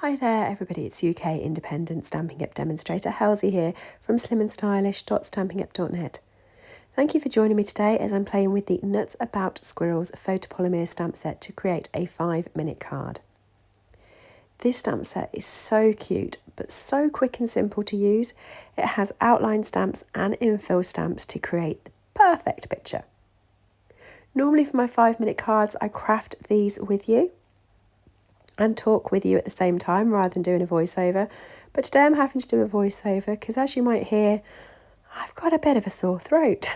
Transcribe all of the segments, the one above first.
Hi there everybody, it's UK independent Stampin' Up demonstrator Helzie here from slimandstylish.stampinup.net. Thank you for joining me today as I'm playing with the Nuts About Squirrels photopolymer stamp set to create a 5-minute card. This stamp set is so cute but so quick and simple to use. It has outline stamps and infill stamps to create the perfect picture. Normally for my 5-minute cards I craft these with you and talk with you at the same time rather than doing a voiceover. But today I'm having to do a voiceover because, as you might hear, I've got a bit of a sore throat.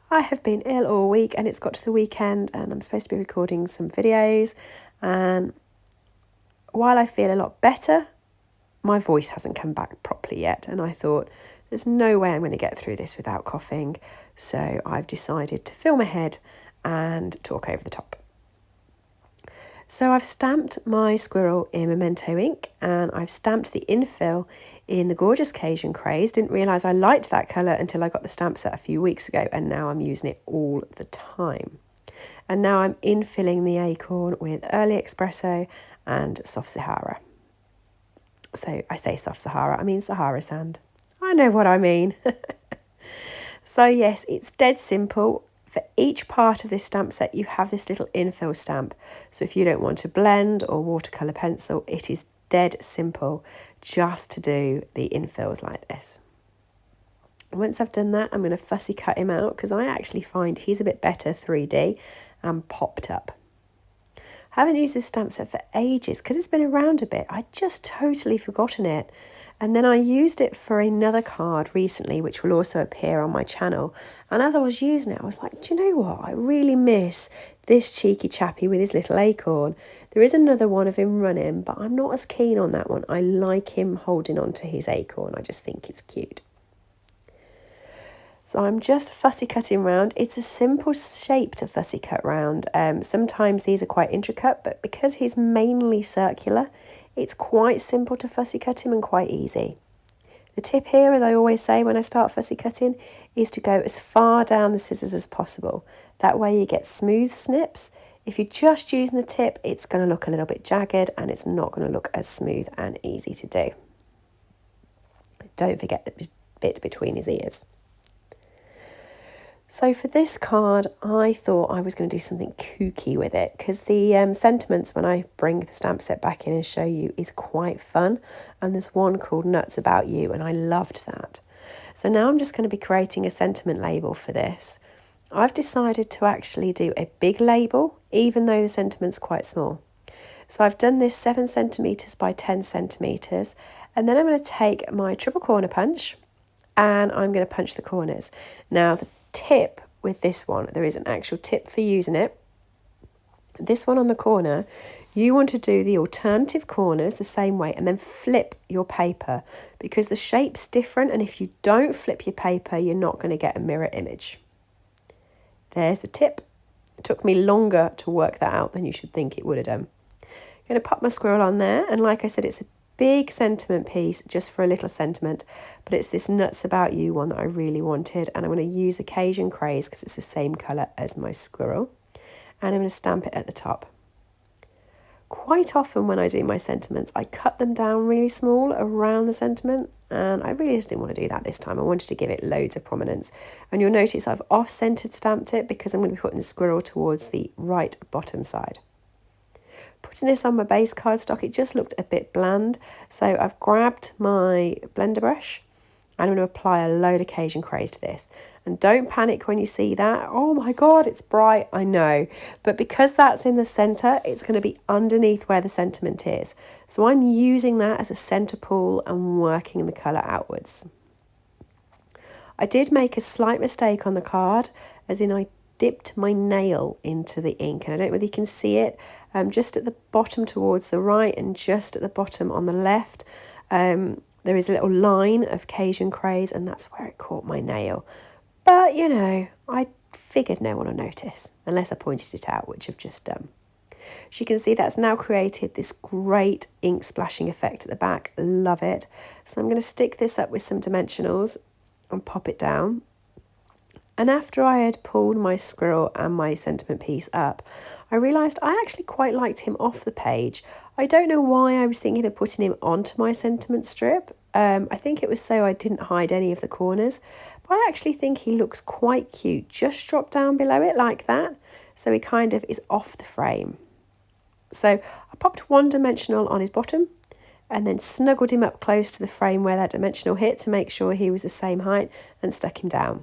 I have been ill all week and it's got to the weekend and I'm supposed to be recording some videos, and while I feel a lot better, my voice hasn't come back properly yet, and I thought there's no way I'm going to get through this without coughing, so I've decided to fill my head and talk over the top. So I've stamped my squirrel in Memento ink and I've stamped the infill in the gorgeous Cajun Craze. Didn't realise I liked that colour until I got the stamp set a few weeks ago, and now I'm using it all the time. And now I'm infilling the acorn with Early Espresso and Soft Sahara. So I say Soft Sahara, I mean Sahara sand. I know what I mean. So yes, it's dead simple. For each part of this stamp set, you have this little infill stamp. So if you don't want to blend or watercolour pencil, it is dead simple just to do the infills like this. Once I've done that, I'm going to fussy cut him out because I actually find he's a bit better 3D and popped up. I haven't used this stamp set for ages because it's been around a bit. I'd just totally forgotten it. And then I used it for another card recently, which will also appear on my channel. And as I was using it, I was like, do you know what? I really miss this cheeky chappy with his little acorn. There is another one of him running, but I'm not as keen on that one. I like him holding on to his acorn. I just think it's cute. So I'm just fussy cutting round. It's a simple shape to fussy cut round. Sometimes these are quite intricate, but because he's mainly circular, it's quite simple to fussy cut him and quite easy. The tip here, as I always say when I start fussy cutting, is to go as far down the scissors as possible. That way you get smooth snips. If you're just using the tip, it's going to look a little bit jagged and it's not going to look as smooth and easy to do. Don't forget the bit between his ears. So for this card, I thought I was going to do something kooky with it because the sentiments when I bring the stamp set back in and show you is quite fun. And there's one called Nuts About You and I loved that. So now I'm just going to be creating a sentiment label for this. I've decided to actually do a big label even though the sentiment's quite small. So I've done this 7 centimetres by 10 centimetres, and then I'm going to take my triple corner punch and I'm going to punch the corners. Now the tip with this one, there is an actual tip for using it. This one on the corner, you want to do the alternative corners the same way and then flip your paper because the shape's different, and if you don't flip your paper you're not going to get a mirror image. There's the tip. It took me longer to work that out than you should think it would have done. I'm going to pop my squirrel on there, and like I said, it's a big sentiment piece just for a little sentiment, but it's this Nuts About You one that I really wanted, and I'm going to use the Cajun Craze because it's the same colour as my squirrel, and I'm going to stamp it at the top. Quite often when I do my sentiments, I cut them down really small around the sentiment, and I really just didn't want to do that this time. I wanted to give it loads of prominence, and you'll notice I've off-centered stamped it because I'm going to be putting the squirrel towards the right bottom side. Putting this on my base cardstock, it just looked a bit bland, so I've grabbed my blender brush and I'm going to apply a load of Cajun Craze to this. And don't panic when you see that. Oh my god, it's bright, I know. But because that's in the centre, it's going to be underneath where the sentiment is. So I'm using that as a centre pull and working the colour outwards. I did make a slight mistake on the card, as in I dipped my nail into the ink, and I don't know whether you can see it, just at the bottom towards the right and just at the bottom on the left, there is a little line of Cajun Craze, and that's where it caught my nail. But you know, I figured no one would notice unless I pointed it out, which I've just done. As you can see, that's now created this great ink splashing effect at the back. Love it. So I'm going to stick this up with some dimensionals and pop it down. And after I had pulled my squirrel and my sentiment piece up, I realised I actually quite liked him off the page. I don't know why I was thinking of putting him onto my sentiment strip. I think it was so I didn't hide any of the corners. But I actually think he looks quite cute. Just drop down below it like that. So he kind of is off the frame. So I popped one dimensional on his bottom and then snuggled him up close to the frame where that dimensional hit to make sure he was the same height and stuck him down.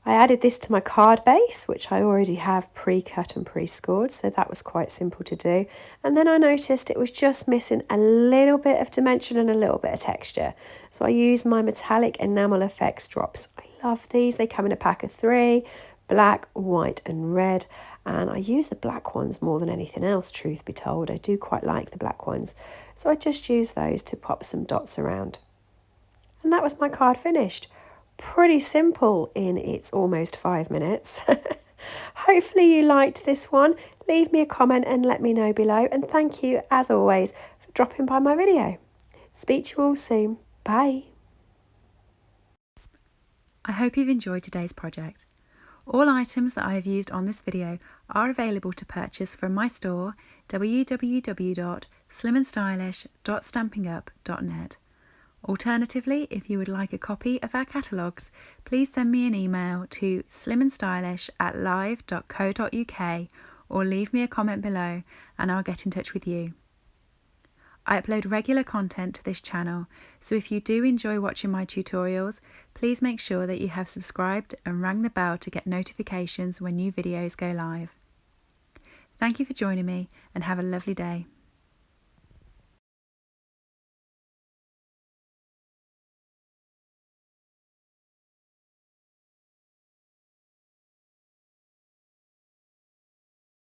I added this to my card base, which I already have pre-cut and pre-scored, so that was quite simple to do. And then I noticed it was just missing a little bit of dimension and a little bit of texture. So I used my metallic enamel effects drops. I love these. They come in a pack of 3, black, white and red. And I use the black ones more than anything else, truth be told. I do quite like the black ones. So I just used those to pop some dots around. And that was my card finished. Pretty simple in its almost 5 minutes. Hopefully you liked this one. Leave me a comment and let me know below. And thank you, as always, for dropping by my video. Speak to you all soon. Bye. I hope you've enjoyed today's project. All items that I have used on this video are available to purchase from my store, www.slimandstylish.stampingup.net. Alternatively, if you would like a copy of our catalogues, please send me an email to slimandstylish@live.co.uk or leave me a comment below and I'll get in touch with you. I upload regular content to this channel, so if you do enjoy watching my tutorials, please make sure that you have subscribed and rang the bell to get notifications when new videos go live. Thank you for joining me and have a lovely day.